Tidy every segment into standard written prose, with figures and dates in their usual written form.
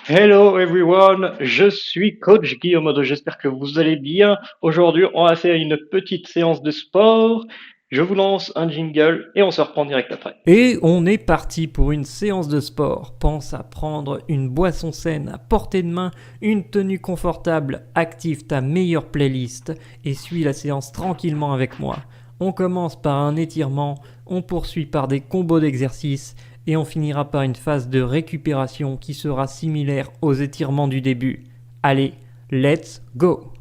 Hello everyone, je suis coach Guillaume Odo, j'espère que vous allez bien. Aujourd'hui, on va faire une petite séance de sport. Je vous lance un jingle et on se reprend direct après. Et on est parti pour une séance de sport. Pense à prendre une boisson saine à portée de main, une tenue confortable, active ta meilleure playlist et suis la séance tranquillement avec moi. On commence par un étirement, on poursuit par des combos d'exercices et on finira par une phase de récupération qui sera similaire aux étirements du début. Allez, let's go!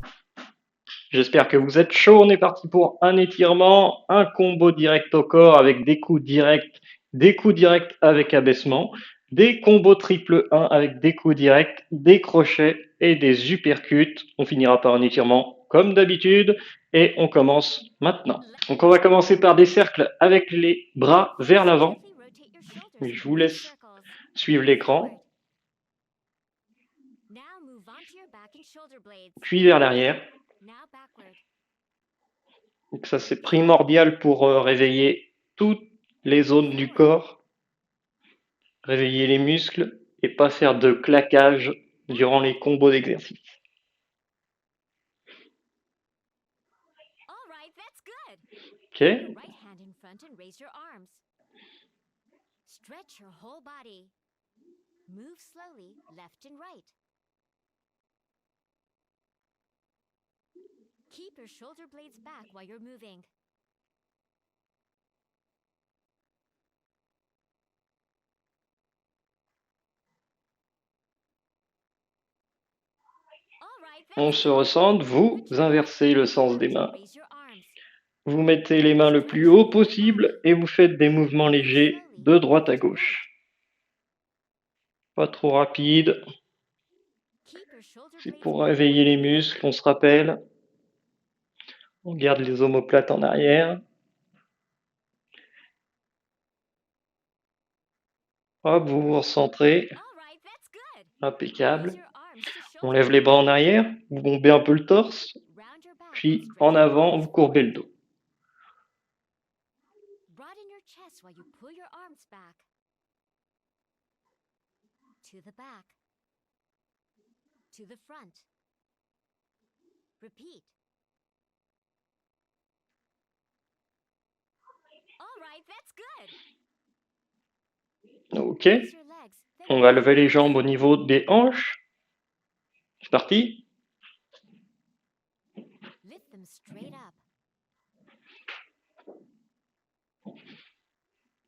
J'espère que vous êtes chaud, on est parti pour un étirement, un combo direct au corps avec des coups directs avec abaissement, des combos triple 1 avec des coups directs, des crochets et des uppercuts. On finira par un étirement comme d'habitude et on commence maintenant. Donc on va commencer par des cercles avec les bras vers l'avant. Je vous laisse suivre l'écran, puis vers l'arrière. Donc ça c'est primordial pour réveiller toutes les zones du corps, réveiller les muscles et pas faire de claquage durant les combos d'exercice. Ok. Keep your shoulder blades back while you're moving. On se ressente, vous inversez le sens des mains. Vous mettez les mains le plus haut possible et vous faites des mouvements légers de droite à gauche. Pas trop rapide. C'est pour réveiller les muscles, on se rappelle. On garde les omoplates en arrière. Hop, vous vous recentrez. Impeccable. On lève les bras en arrière, vous bombez un peu le torse, puis en avant, vous courbez le dos. Broaden your chest while you pull your arms back. To the back. To the front. Repeat. All right, that's good. Ok, Raise your legs. on va lever les jambes au niveau des hanches. C'est parti. Lift them straight up.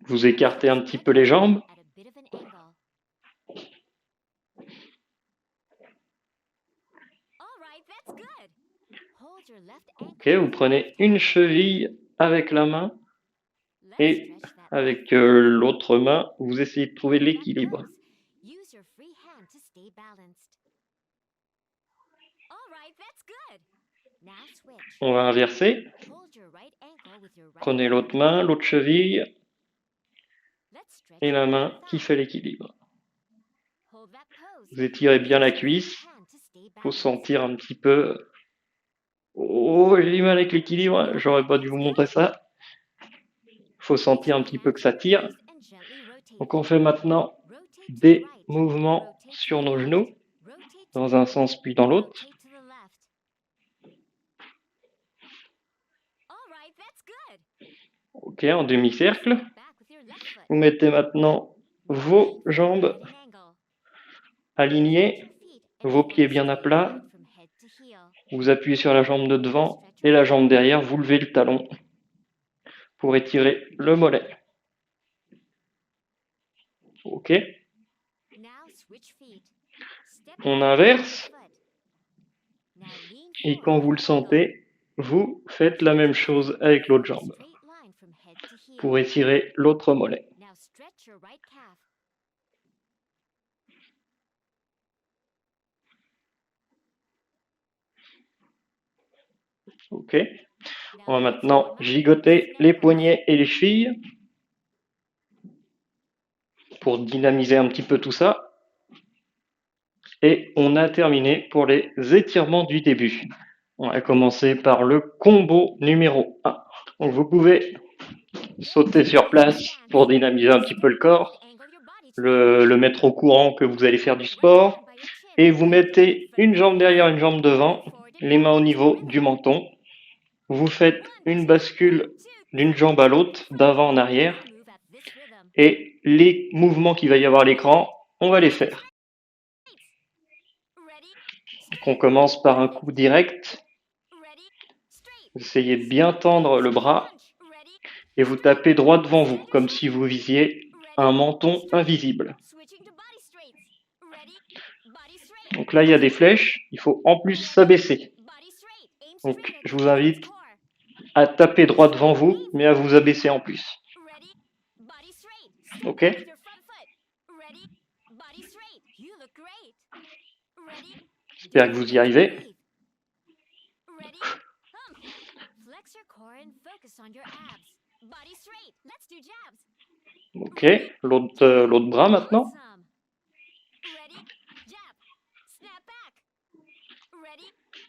Vous écartez un petit peu les jambes. At a bit of an angle. All right, that's good. Hold your left ankle. Ok, vous prenez une cheville avec la main Let's et stretch that avec left l'autre main, vous essayez de trouver that l'équilibre. pose. Use your free hand to stay balanced. All right, that's good. Now switch. On va inverser. Hold your right ankle with your right Prenez hand. l'autre main, l'autre cheville Let's stretch et la your main left qui thigh. fait l'équilibre. Hold that pose. Vous étirez bien la Use your cuisse. free hand to stay Faut balanced. sentir un petit peu. Oh, j'ai du mal avec l'équilibre. J'aurais pas dû vous montrer ça. Faut sentir un petit peu que ça tire. And gently rotate Donc on them. fait maintenant Rotate to the des right. mouvements Rotate to sur the nos left. genoux, Rotate to dans the un right. sens puis dans l'autre. Rotate to the left. All right, that's good. Ok, en demi-cercle. Step back with your left foot. Vous mettez maintenant vos Right jambes at an angle. alignées, Your feet and vos form pieds bien à straight plat. line from head to heel. Vous appuyez sur la jambe de devant et la jambe derrière, vous levez le talon pour étirer le mollet. Ok, Now switch feet. Step on back with your inverse left foot. Now lean et forward quand vous at le an angle. sentez, vous faites la même chose avec l'autre jambe Straight line from head to heel. pour étirer l'autre mollet. Now stretch your right calf. Ok, on va Now maintenant gigoter les poignets et les chevilles pour dynamiser un petit peu tout ça. Et on a terminé pour les étirements du début. On va commencer par le combo numéro 1. Donc vous pouvez sauter sur place pour dynamiser un petit peu le corps, le mettre au courant que vous allez faire du sport. et vous mettez une jambe derrière, une jambe devant, les mains au niveau du menton. Vous faites une bascule d'une jambe à l'autre, d'avant en arrière, et les mouvements qu'il va y avoir à l'écran, on va les faire. Donc on commence par un coup direct. Vous essayez de bien tendre le bras et vous tapez droit devant vous, comme si vous visiez un menton invisible. Donc là, il y a des flèches, il faut en plus s'abaisser. Donc je vous invite à taper droit devant vous, mais à vous abaisser en plus. Ok? J'espère que vous y arrivez. Ok, l'autre bras maintenant.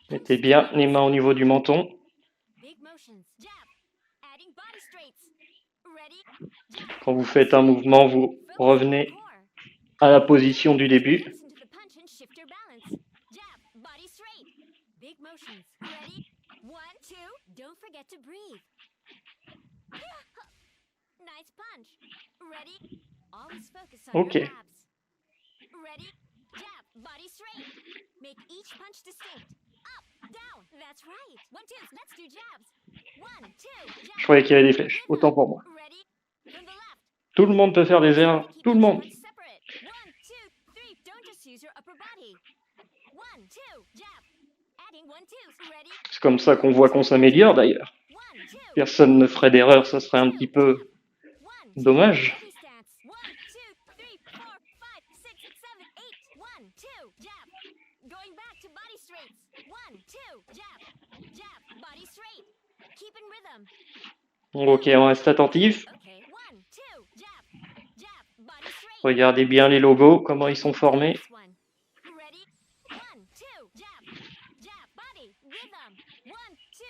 Mettez bien les mains au niveau du menton. Quand vous faites un mouvement, vous revenez à la position du début. Ok. Je croyais qu'il y avait des flèches. Autant pour moi. Tout le monde peut faire des erreurs. Tout le monde. C'est comme ça qu'on voit qu'on s'améliore d'ailleurs. Personne ne ferait d'erreur, ça serait un petit peu dommage. Ok, on reste attentif. Regardez bien les logos, comment ils sont formés.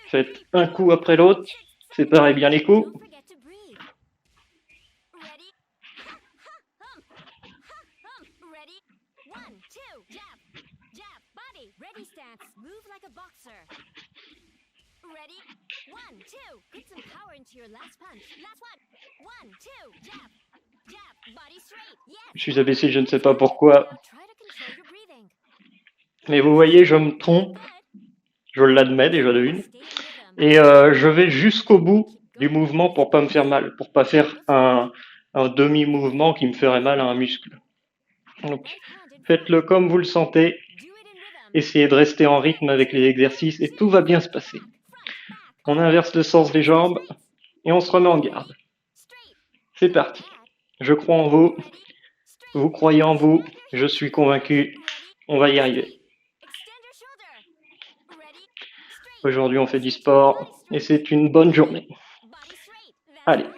Faites un coup après l'autre. Séparez bien les coups. Je suis abaissé, je ne sais pas pourquoi. Mais vous voyez, je me trompe. Je l'admets déjà de une. Et je vais jusqu'au bout du mouvement pour pas me faire mal, pour pas faire un demi-mouvement qui me ferait mal à un muscle. Donc, faites-le comme vous le sentez. Essayez de rester en rythme avec les exercices et tout va bien se passer. On inverse le sens des jambes et on se remet en garde. C'est parti. Je crois en vous. Vous croyez en vous. Je suis convaincu. On va y arriver. Aujourd'hui, on fait du sport et c'est une bonne journée. Allez.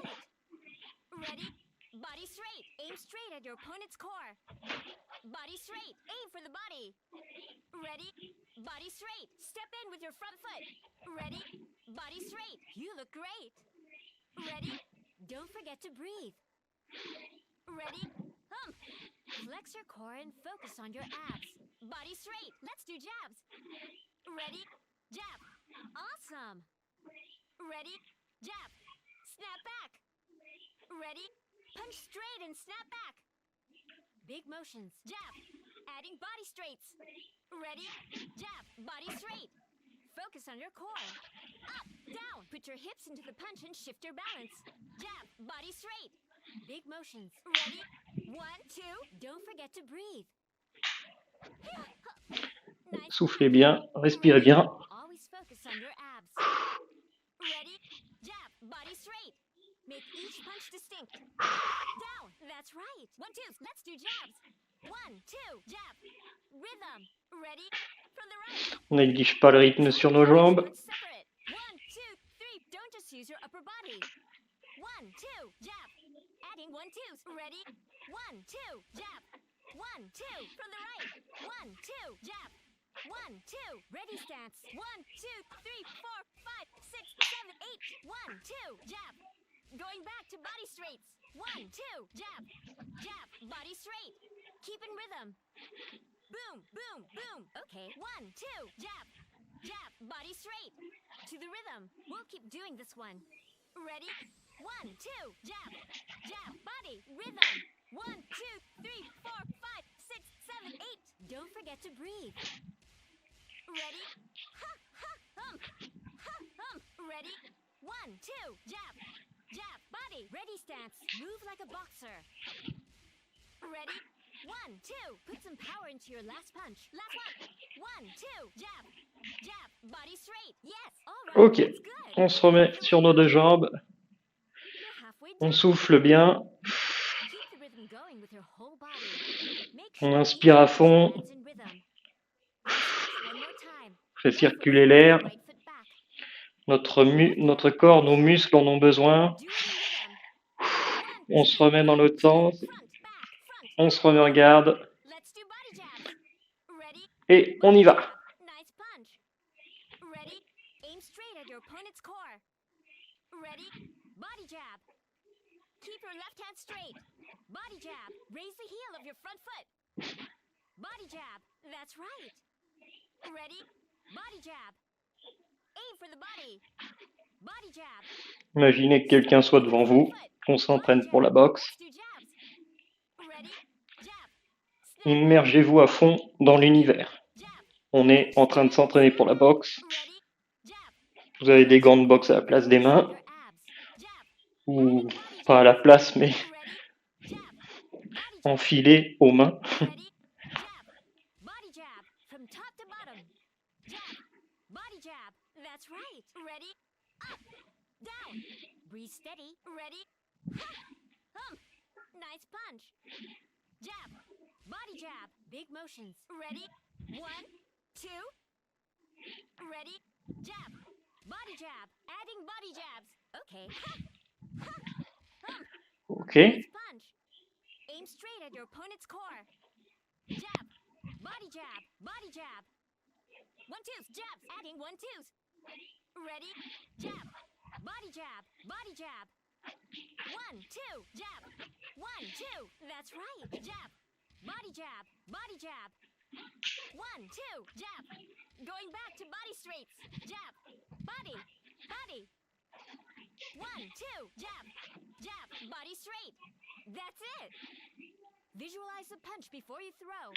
Flex your core and focus on your abs. Body straight. Let's do jabs. Ready? Jab. Awesome. Ready? Jab. Snap back. Ready? Punch straight and snap back. Big motions. Jab. Adding body straights. Ready? Jab. Body straight. Focus on your core. Up, down. Put your hips into the punch and shift your balance. Jab. Body straight. Big motions. Ready? 1, 2. Don't forget to breathe. Soufflez bien, respirez bien. Always focus on your abs. Ready? Jab. Body straight. Make each punch distinct. Down. That's right. 1, 2. Let's do jabs. 1, 2. Jab. Rhythm. Ready? From the right. On néglige pas le rythme sur nos jambes. 1, 2, 3. Don't just use your upper body. 1, 2. Jab. Adding 1, 2. Ready? 1, 2. Jab. 1, 2. From the right. 1, 2. Jab. 1, 2. Ready stance. 1, 2, 3, 4, 5, 6, 7, 8. 1, 2. Jab. Going back to body straights. 1, 2. Jab. Jab. Body straight. Keep in rhythm. Boom. boom, boom, boom. Okay, 1, 2, jab, jab, body straight. To the rhythm. We'll keep doing this one. Ready? 1, 2, jab, jab, body, rhythm. 1, 2, 3, 4, 5, 6, 7, 8. Don't forget to breathe. Ready? Ha, ha, hum. Ready? 1, 2, jab, jab, body, ready stance. Move like a boxer. Ready? 1, 2. Put some power into your last punch. Last one. 1, 2. Jab. Jab. Body straight. Yes. All right. Ok, That's good. on se remet sur nos 2 jambes, You're halfway on done. souffle bien, Keep the rhythm going with your whole body. Make on sure inspire à each punch fond, lands in rhythm. Let's do this one more time. on fait Left foot circuler forward, l'air, right foot back. notre corps, nos muscles en ont besoin, Do it in rhythm. 1, on 2, se remet dans 1, l'autre 2. sens, Front, back, front. on se remet en garde, Let's do body jabs. Ready? et on y va. Jab. Nice punch. Ready? Aim straight at your opponent's core. Ready? Body jab. Keep your left hand straight. Body jab. Raise the heel of your front foot. Body jab. That's right. Ready? Body jab. Aim for the body. Body jab. Imaginez que quelqu'un soit devant vous, qu'on s'entraîne pour la boxe, Let's do jabs. Ready? Jab. Snap. immergez-vous à fond dans l'univers. Jab. On est en train de s'entraîner pour la boxe, Ready? Jab. vous avez des gants de boxe à la place des mains, Your abs. Jab. ou pas à la place, mais Ready? Jab. Body jab. enfilés aux mains. Ready? Jab. Body jab. From top to bottom. Jab. Body jab. That's right. Ready? Up. Down. Breathe steady. Ready? Ha. Hum. Nice punch. Jab. Body jab. Big motions. Ready? 1, 2. Ready? Jab. Body jab. Adding body jabs. Okay. Ha. Ha. Hum. Ok, Nice punch. Aim straight at your opponent's core. Jab. Body jab. Body jab. 1-2s. Jabs. Adding 1-2s. Ready? Jab. Body jab. Body jab. 1, 2. Jab. 1, 2. That's right. Jab. Body jab. Body jab. 1, 2. Jab. Going back to body straights. Jab. Body. Body. 1, 2. Jab. Jab. Body straight. That's it. Visualize the punch before you throw.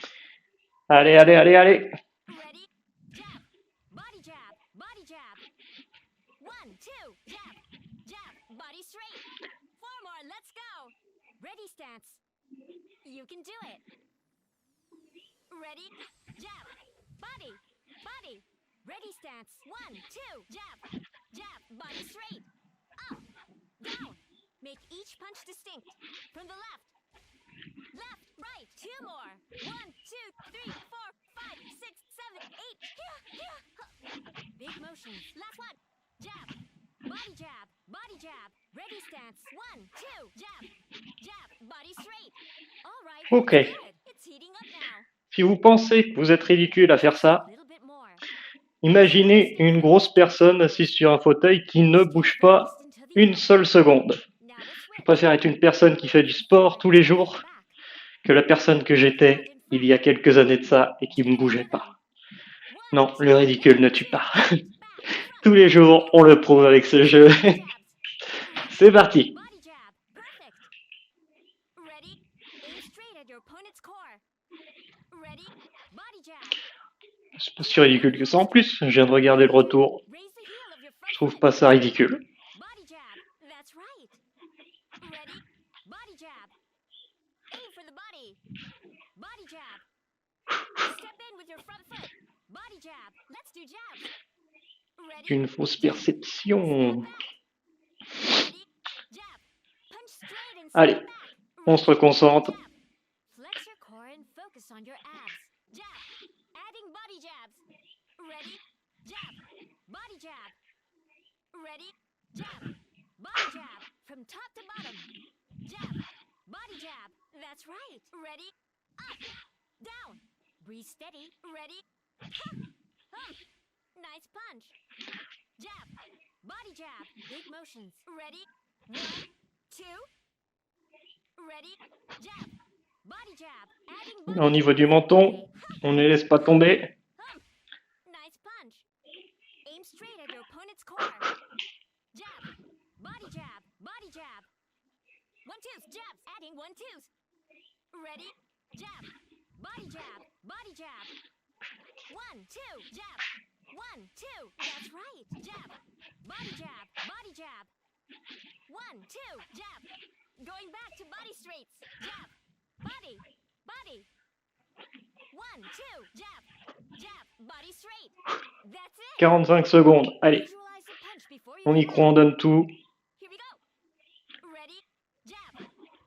allez, allez, allez, allez. Ready? Jab. Body jab. Body jab. 1, 2. Jab. Jab. Body straight. 4 more. Let's go. Ready stance. You can do it. Ready? Jab. Body. Body. Ready stance. 1, 2. Jab. Jab. Body straight. Up. Down. Make each punch distinct. From the left. Left, right, 2 more. 1, 2, 3, 4, 5, 6, 7, 8. Big motions. Last one. Jab. Body jab. Body jab. Ready stance. 1, 2. Jab. Jab. Body straight. All right. Ok. Good. It's heating up now. Si vous pensez que vous êtes ridicule à faire ça, A little bit more. imaginez une grosse personne assise sur un fauteuil qui ne bouge pas une seule seconde. Now let's Je switch. préfère être une personne qui fait du sport tous les jours Back. que la personne que j'étais il y a quelques années de ça et qui ne bougeait pas. Non, le ridicule ne tue pas. Tous les jours, on le prouve avec ce jeu. C'est parti. Body jab. Perfect. Ready? Aim straight at your opponent's core. Ready? Body jab. C'est pas si ridicule que ça en plus. Je viens de regarder le retour. Raise the heel of your front Je trouve foot. pas ça ridicule. Body jab. That's right. Ready? Body jab. Aim for the body. Body jab. Step in with your front foot. Body jab. Let's do jabs. Ready? Une fausse perception. Ready? Jab. Punch straight and Allez, step back. on se reconcentre. Jab. Flex your core and focus on your abs. Jab. Adding body jabs. Ready? Jab. Body jab. Ready? Jab. Body jab. From top to bottom. Jab. Body jab. That's right. Ready? Up. Down. Breathe steady. Ready? Ha. Hum. Nice punch. Jab. Body jab. Big motions. Ready? 1, 2. Ready? Jab. Body jab. Adding Au body niveau jab. du menton, on ne les laisse pas tomber. Nice punch. Aim straight at your opponent's core. Jab. Body jab. Body jab. 1-2s. Jabs. Adding 1-2s. Ready? Jab. Body jab. Body jab. 1-2. Jab. 1-2. That's right. Jab. Body jab. Body jab. 1-2. Jab. Going back to body straights. Jab. Body. Body. 1-2. Jab. Jab. Body straight. That's it. 45 secondes. Allez, Visualize the punch before you on y go croit, out. on donne tout. Here we go. Ready? Jab.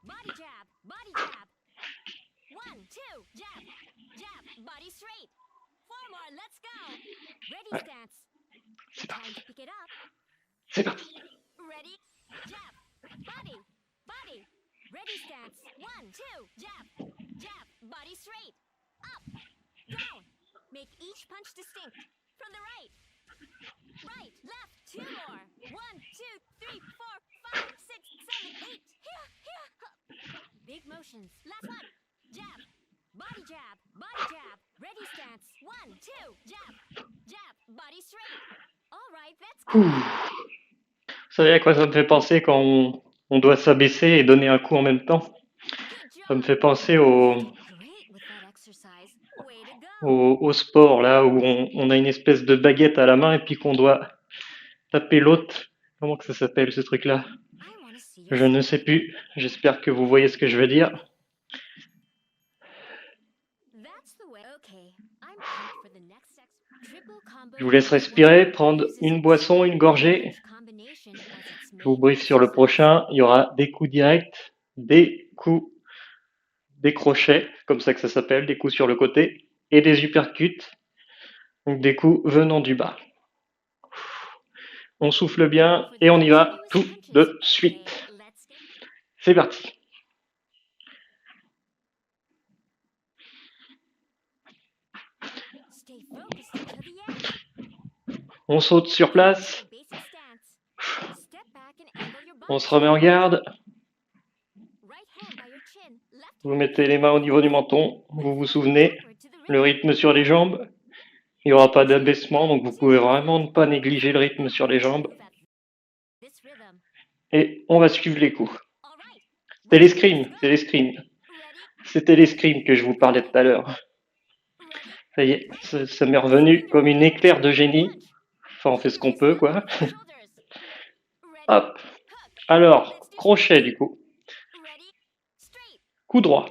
Body jab. Body jab. 1-2. Jab. Jab. Body straight. 4 more. Let's go. Ready Ouais. stance. C'est Time parti. to pick it up. C'est parti. Ready? Jab. Body. Body. Ready stance. 1-2. Jab. Jab. Body straight. Up. Down. Make each punch distinct. From the right. Right. Left. 2 more. 1, 2, 3, 4, 5, 6, 7, 8. Here. Here. Big motions. Last one. Jab. Body jab. Body jab. Ready stance. 1-2. Jab. Jab. Body straight. All right. That's Ouh. good. Vous savez à quoi ça me fait penser quand on doit s'abaisser et donner un coup en même temps? Good Ça me job. fait penser You did great with that exercise. Way to go. au sport, là où on a une espèce de baguette à la main et puis qu'on doit taper l'autre. Comment que ça s'appelle ce truc-là? I want to see your Je ne sais plus. J'espère que vous voyez ce que je veux dire. That's the way. Okay. I'm pumped for the next triple combo. Je vous laisse respirer, prendre une boisson, une gorgée. Je vous briefe sur le prochain. Il y aura des coups directs, des coups, des crochets, comme ça que ça s'appelle, des coups sur le côté, et des uppercuts, donc des coups venant du bas. On souffle bien et on y va tout de suite. C'est parti. On saute sur place. On se remet en garde. Vous mettez les mains au niveau du menton. Vous vous souvenez, le rythme sur les jambes. Il n'y aura pas d'abaissement, donc vous pouvez vraiment ne pas négliger le rythme sur les jambes. Et on va suivre les coups. C'était l'escrime, c'est l'escrime. C'était l'escrime que je vous parlais tout à l'heure. Ça y est, ça m'est revenu comme une éclair de génie. Enfin, on fait ce qu'on peut, quoi. Hop. Alors, crochet du coup. Coup droit.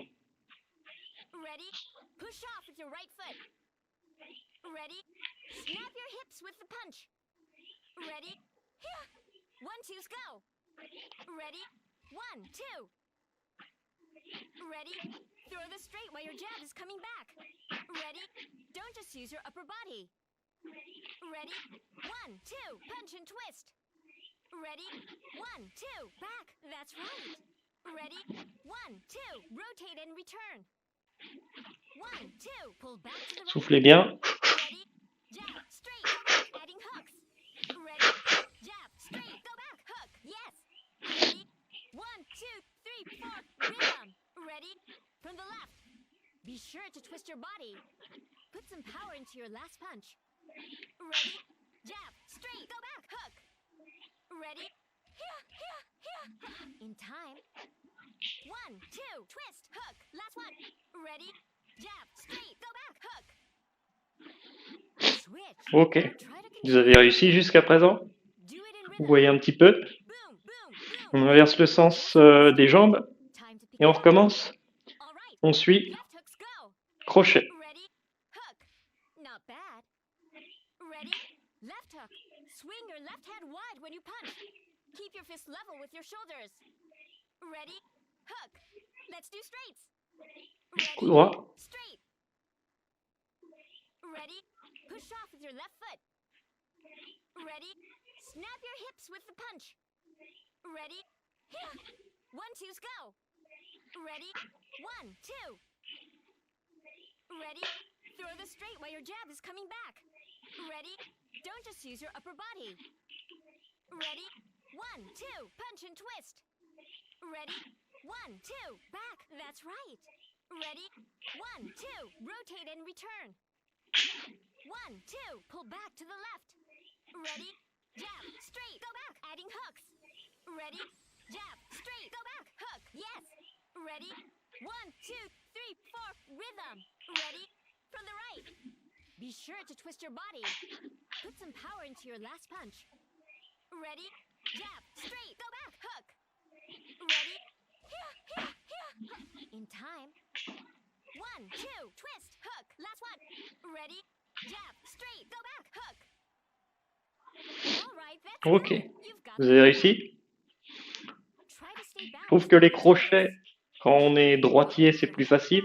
Ready? Throw the straight while your jab is coming back. Ready? Don't just use your upper body. Ready? 1, 2, punch and twist. Ready? 1, 2, back. That's right. Ready? 1, 2, rotate and return. 1, 2, pull back to the right. Soufflez bien. Ready? Jab, straight, go back, adding hooks. Ready? Jab, straight, go back, hook. Yes. Ready? 1, 2, 3, 4, rhythm. Ready? From the left. Be sure to twist your body. Put some power into your last punch. Ready? Jab, straight, go back, hook. Ready? Here, here, here. In time. 1, 2, twist, hook. Last one. Ready? Jab, straight, go back, hook. Switch. Ok. Now try to Vous avez réussi jusqu'à présent? do it in Vous rhythm. voyez un petit peu? Boom, boom, boom. On inverse le sens des jambes Time to pick et on it up. recommence. All right. On suit. Left hooks go. Crochet. Ready? Hook. Not bad. Ready? Left hook. Swing your left hand wide when you punch. Keep your fist level with your shoulders. Ready? Hook. Let's do straights. Coup Ready? droit. Straight. Ready? Push off with your left foot. Ready? Snap your hips with the punch. Ready? Here. 1, 2s go. Ready? 1, 2. Ready? Throw the straight while your jab is coming back. Ready? Don't just use your upper body. Ready? 1, 2. Punch and twist. Ready? 1, 2. Back. That's right. Ready? 1, 2, rotate and return. 1, 2, pull back to the left. Ready? Jab, straight, go back, adding hooks. Ready? Jab, straight, go back, hook. Yes. Ready? 1, 2, 3, 4, rhythm. Ready? From the right. Be sure to twist your body. Put some power into your last punch. Ready? Jab, straight, go back, hook. Ready? In time. 1, 2, twist, hook. Last one. Ready? Jab, straight, go back, hook. All right, that's Ok, good. You've got vous the avez rhythm. réussi. Try to stay Je trouve balanced que les while you do crochets, this. quand on est droitier, c'est plus facile.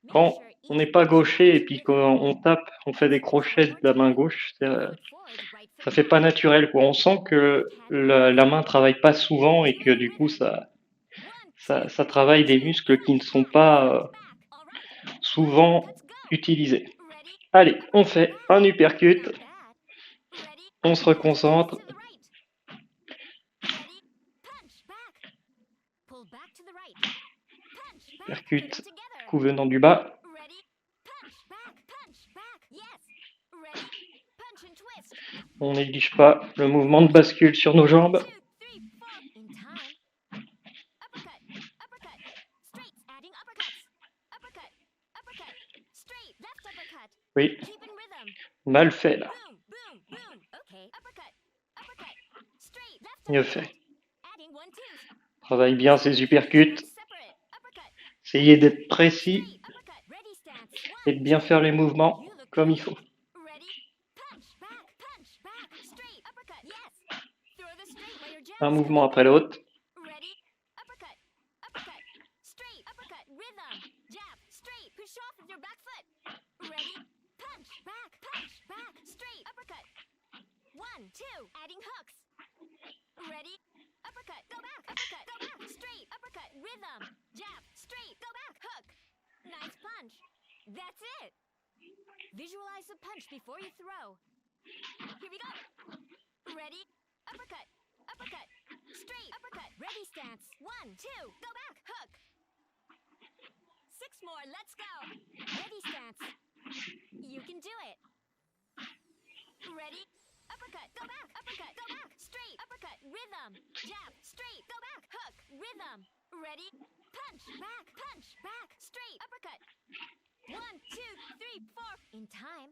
Make Quand sure on each n'est pas punch gaucher et follows puis rhythm. qu'on tape, on fait des Let's try crochets one de more la main time. gauche, Left foot forward, right foot ça fait pas back. naturel, quoi. On sent que la main travaille pas souvent et que du coup, ça travaille des muscles qui ne sont pas souvent utilisés. Allez, on fait un uppercut, on se reconcentre. Uppercut, coup venant du bas. On néglige pas le mouvement de bascule sur nos jambes. Oui, mal fait là. Mieux fait. Travaille bien ses uppercuts. Essayez d'être précis et de bien faire les mouvements comme il faut. Un mouvement après l'autre. Ready? Uppercut, go back, straight, uppercut, rhythm, jab, straight, go back, hook. Nice punch. That's it. Visualize the punch before you throw. Here we go. Ready? Uppercut, straight, uppercut, ready stance. 1, 2, go back, hook. 6 more, let's go. Ready stance. You can do it. Ready? Uppercut, go back, straight, uppercut, rhythm, jab, straight, go back, hook, rhythm, ready, punch, back, straight, uppercut, 1, 2, 3, 4, in time,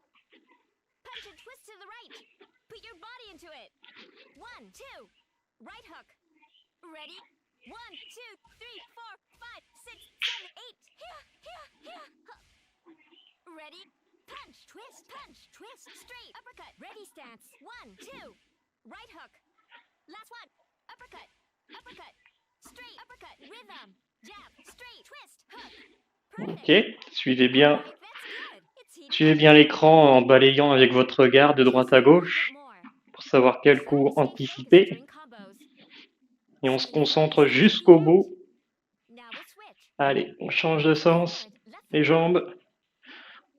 punch and twist to the right, put your body into it, 1, 2, right hook, ready, 1, 2, 3, 4, 5, 6, 7, 8, ready, punch, twist, straight, uppercut, ready stance, 1, 2, right hook, last one, uppercut, straight, uppercut, rhythm, jab, straight, twist, hook, Ok, suivez bien l'écran en balayant avec votre regard de droite à gauche pour savoir quel coup anticiper. Et on se concentre jusqu'au bout. Allez, on change de sens, les jambes.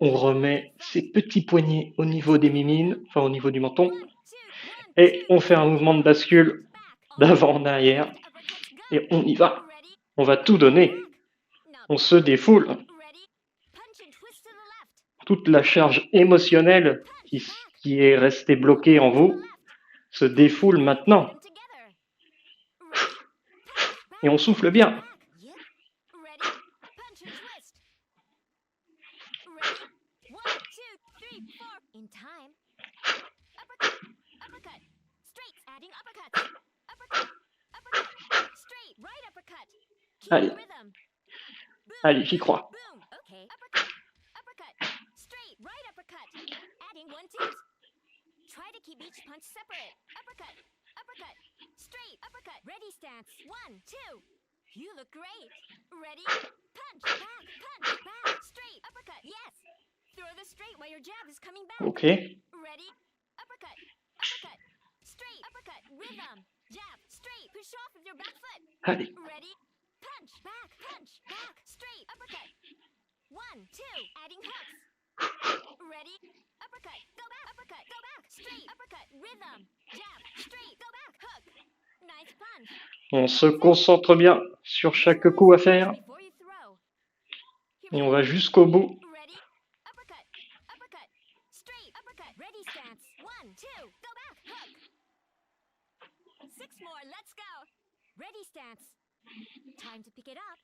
On remet ses petits poignets au niveau des mimines, enfin au niveau du menton. Et on fait un mouvement de bascule d'avant en arrière. Et on y va. On va tout donner. On se défoule. Toute la charge émotionnelle qui est restée bloquée en vous se défoule maintenant. Et on souffle bien. Allez, allez, j'y crois. Try to keep each punch separate. Uppercut, straight, uppercut, ready stance. 1, 2. You look great. Ready? Punch, back, straight, uppercut. Yes. Throw the straight while your jab is coming back. Ok. Ready? Uppercut, straight, uppercut, rhythm, jab, straight. Push off with your back foot. Allez. Ready? Punch, back, straight, uppercut. 1, 2, adding hooks. Ready? Uppercut, go back, straight, uppercut, rhythm, jab, straight, go back, hook. Nice punch. On se concentre bien sur chaque coup à faire. Before you throw. Et on va jusqu'au bout. Ready? Uppercut. Uppercut. Straight. Uppercut. Ready stance. 1, 2. Go back. Hook. 6 more. Let's go. Ready stance. Time to pick it up.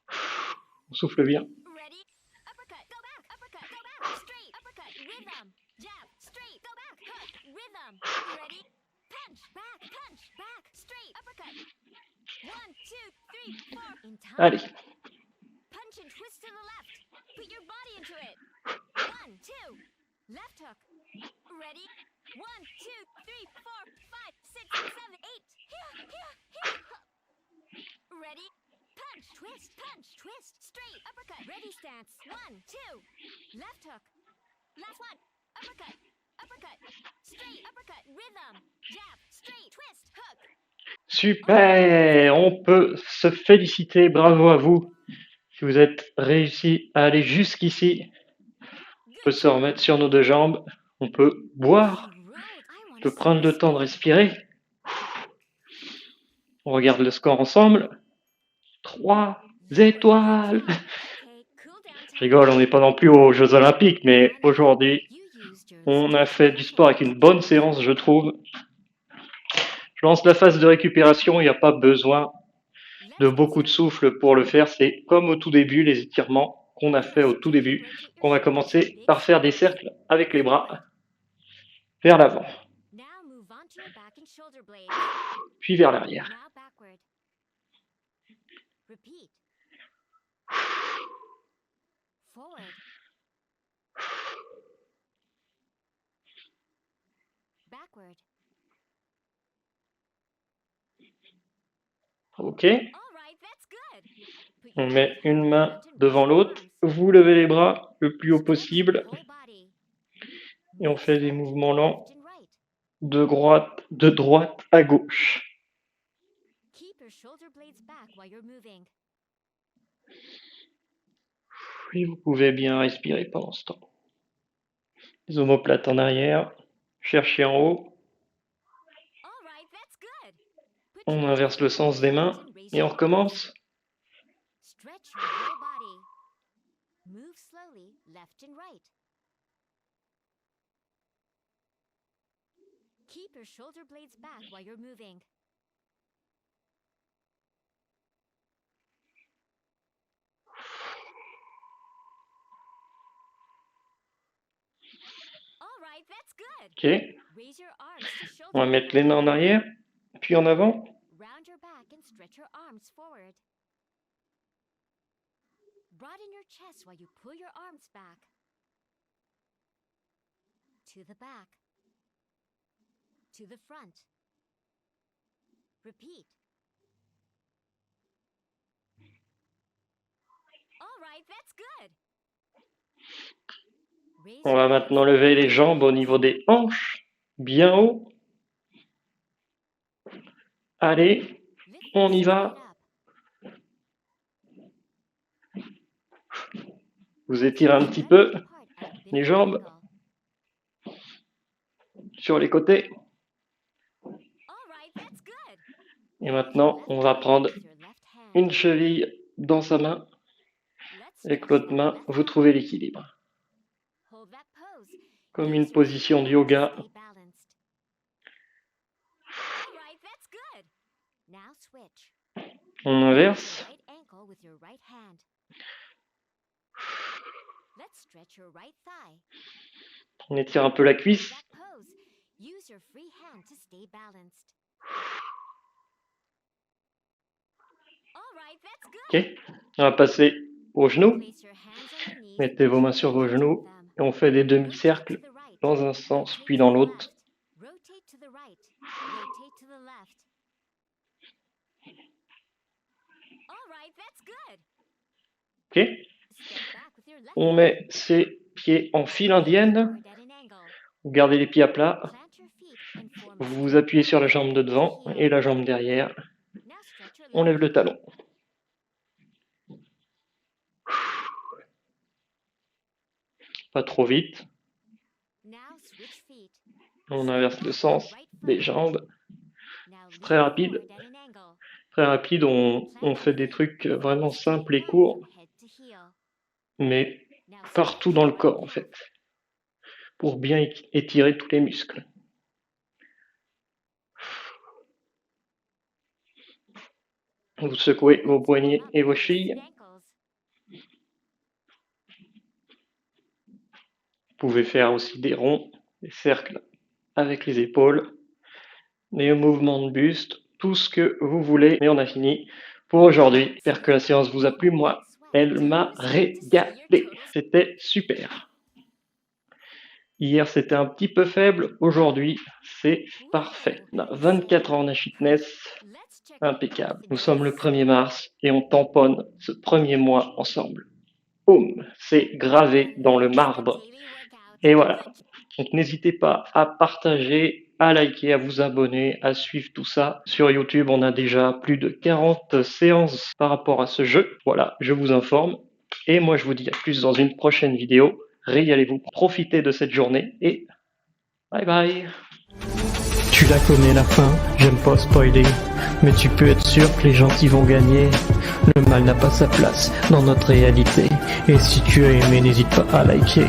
On souffle bien. Ready? Uppercut. Go back. Uppercut. Go back. Straight. Uppercut. Rhythm. Jab. Straight. Go back. Hook. Rhythm. Ready? Punch. Back. Punch. Back. Straight. Uppercut. 1, 2, 3, 4. In time. Allez. Punch and twist to the left. Put your body into it. 1, 2. Left hook. Ready? 1, 2, 3, 4, 5, 6, 7, 8. Here, here, here. Ready? Punch, twist, punch, twist. Straight. Uppercut. Ready stance. 1, 2. Left hook. Last one. Uppercut. Uppercut. Straight. Uppercut. Rhythm. Jab. Straight. Twist. Hook. Super! On peut se féliciter. Bravo à vous. Si vous êtes réussi à aller jusqu'ici, on peut se remettre sur nos deux jambes. On peut boire. On peut prendre le temps de respirer. On regarde le score ensemble. 3 étoiles. Je rigole, on n'est pas non plus aux Jeux Olympiques, mais aujourd'hui, on a fait du sport avec une bonne séance, je trouve. Je lance la phase de récupération, il n'y a pas besoin de beaucoup de souffle pour le faire. C'est comme au tout début, les étirements qu'on a fait au tout début. On va commencer par faire des cercles avec les bras vers l'avant, puis vers l'arrière. Repeat. Forward. Backward. Ok, All right, that's good. Put on your met left une hand main front and devant raise your l'autre. arms. Vous levez les bras le plus haut Stretch possible your whole body. et on Move fait des slowly, mouvements lents left and right. de droite à gauche. Keep your shoulder blades back while you're moving. Puis vous pouvez bien respirer pendant ce temps. Les omoplates en arrière, cherchez en haut. All right, that's good. Put On your inverse le left hand sens des mains and raise et on your arms. recommence. Stretch your whole body. Move slowly, left and right. Keep your shoulder blades back while you're moving. All right, that's good. Ok, Raise your arms to shoulder on va mettre les level. mains en arrière, puis en avant. Round your back and stretch your arms forward. Broaden your chest while you pull your arms back. To the back. To the front. Repeat. All right, that's good. Raise On your va hands maintenant lever les jambes au niveau des hanches, bien haut. Allez, Lift on them y va. straight up. Vous étirez un petit Left peu hip apart at a bit les of an jambes angle. sur les côtés. All right, that's good. Et maintenant, on va prendre With your left hand. une cheville dans sa main. Let's Avec stretch l'autre that main, left vous arm. trouvez l'équilibre. Hold that pose. Comme Use une your position free de hand to yoga. stay balanced. All right, that's good. Now switch. On Raise inverse. your right ankle with your right hand. Let's stretch your right thigh. On étire un peu la Hold cuisse. that pose. Use your free hand to stay balanced. All right, that's good. Ok, on va passer aux genoux. Place your hands on your knees Mettez and vos mains sur vos lift genoux them. et on fait des Rotate to demi-cercles the right. dans un sens Rotate puis to dans the l'autre. left. Rotate to the right. Rotate to the left. All right, that's good. Ok, Step back with your left on foot. met ses pieds en file indienne. Forward at an angle. Vous gardez les pieds à plat. Plant your feet and form a Vous vous straight appuyez sur la line jambe de head to devant heel. et la jambe derrière. Now stretch your On left lève le foot. talon. Pas trop vite. Now switch feet. On inverse le sens des jambes. Now lean Très rapide. forward at an angle. Très rapide, on fait des trucs vraiment simples et courts. From head to heel. mais partout dans le corps en fait, pour bien étirer tous les muscles. Vous secouez vos poignets et vos chevilles. Vous pouvez faire aussi des ronds, des cercles avec les épaules, des mouvements de buste, tout ce que vous voulez. Mais on a fini pour aujourd'hui. J'espère que la séance vous a plu. Moi, elle m'a régalé. C'était super. Hier, c'était un petit peu faible. Aujourd'hui, c'est parfait. On a 24 heures en fitness. Impeccable. Nous sommes le 1er mars et on tamponne ce premier mois ensemble. Boum, c'est gravé dans le marbre. Et voilà. Donc n'hésitez pas à partager, à liker, à vous abonner, à suivre tout ça. Sur YouTube, on a déjà plus de 40 séances par rapport à ce jeu. Voilà, je vous informe. Et moi, je vous dis à plus dans une prochaine vidéo. Régalez-vous, profitez de cette journée et bye bye. Tu la connais la fin, j'aime pas spoiler, mais tu peux être sûr que les gentils vont gagner. Le mal n'a pas sa place dans notre réalité, et si tu as aimé, n'hésite pas à liker.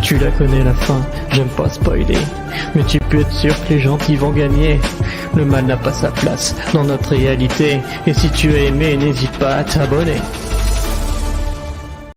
Tu la connais la fin, j'aime pas spoiler, mais tu peux être sûr que les gentils vont gagner. Le mal n'a pas sa place dans notre réalité, et si tu as aimé, n'hésite pas à t'abonner.